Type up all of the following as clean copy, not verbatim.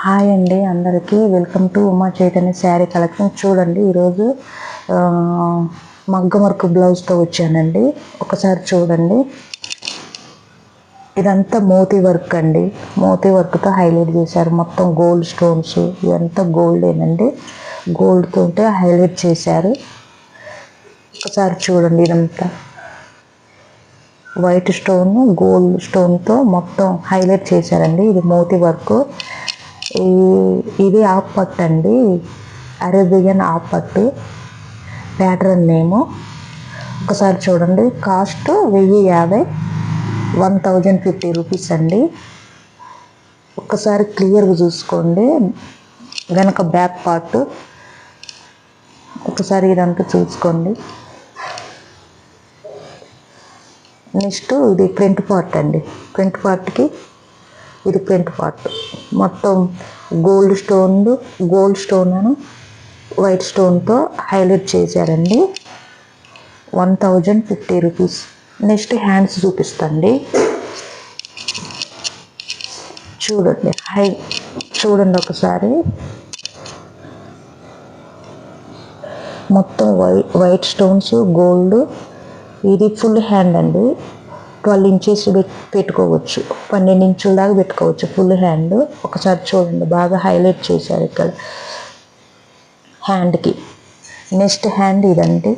Hi అండి అందరికీ welcome to Uma Chaitanya sari collection. చూడండి ఈరోజు మగ్గం వర్క్ బ్లౌజ్తో వచ్చానండి. ఒకసారి చూడండి, ఇదంతా మోతీ వర్క్ అండి. మోతీ వర్క్తో హైలైట్ చేశారు. మొత్తం గోల్డ్ స్టోన్స్, ఇదంతా గోల్డేనండి. గోల్డ్తో హైలైట్ చేశారు. ఒకసారి చూడండి, ఇదంతా వైట్ స్టోన్ గోల్డ్ స్టోన్తో మొత్తం హైలైట్ చేశారండి. ఇది మోతీ వర్క్. ఇది ఆఫ్ పట్టు అండి, అరేబియన్ ఆఫ్ పట్టు ప్యాటర్న్ నేము. ఒకసారి చూడండి, కాస్ట్ 1050, 1050 రూపీస్ అండి. ఒకసారి క్లియర్గా చూసుకోండి. వెనక బ్యాక్ పార్ట్ ఒకసారి ఇదంతా చూసుకోండి. నెక్స్ట్ ఇది ఫ్రంట్ పార్ట్ అండి. ఫ్రంట్ పార్ట్కి ఇది ఫ్రంట్ పార్ట్ మొత్తం గోల్డ్ స్టోన్ వైట్ స్టోన్తో హైలైట్ చేశారండి. 1050 రూపీస్. నెక్స్ట్ హ్యాండ్స్ చూపిస్తండి. చూడండి ఒకసారి, మొత్తం వైట్ స్టోన్స్ గోల్డ్. ఇది ఫుల్ హ్యాండ్ అండి. 12 ఇంచెస్ పెట్టుకోవచ్చు, 12 ఇంచుల దాకా పెట్టుకోవచ్చు ఫుల్ హ్యాండ్. ఒకసారి చూడండి, బాగా హైలైట్ చేశారు ఇక్కడ హ్యాండ్కి. నెక్స్ట్ హ్యాండ్ ఇదండి.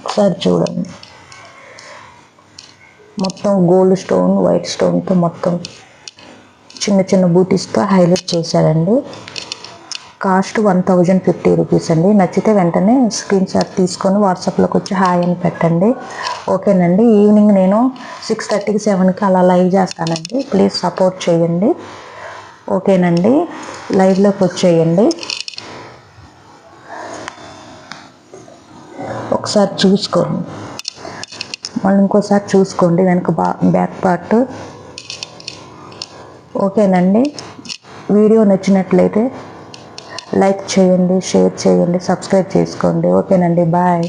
ఒకసారి చూడండి, మొత్తం గోల్డ్ స్టోన్ వైట్ స్టోన్తో మొత్తం చిన్న చిన్న బూటీస్తో హైలైట్ చేశారండి. కాస్ట్ 1050 రూపీస్ అండి. నచ్చితే వెంటనే స్క్రీన్ షాట్ తీసుకొని వాట్సాప్లోకి వచ్చి హాయ్ అని పెట్టండి. ఓకేనండి. ఈవినింగ్ నేను 6:30కి 7కి అలా లైవ్ చేస్తానండి. ప్లీజ్ సపోర్ట్ చేయండి. ఓకేనండి, లైవ్లోకి వచ్చేయండి. ఒకసారి చూసుకోండి, మళ్ళీ ఇంకోసారి చూసుకోండి వెనక బ్యాక్ పార్ట్. ఓకేనండి. వీడియో నచ్చినట్లయితే లైక్ చేయండి, షేర్ చేయండి, సబ్స్క్రైబ్ చేసుకోండి. ఓకేనండి, బాయ్.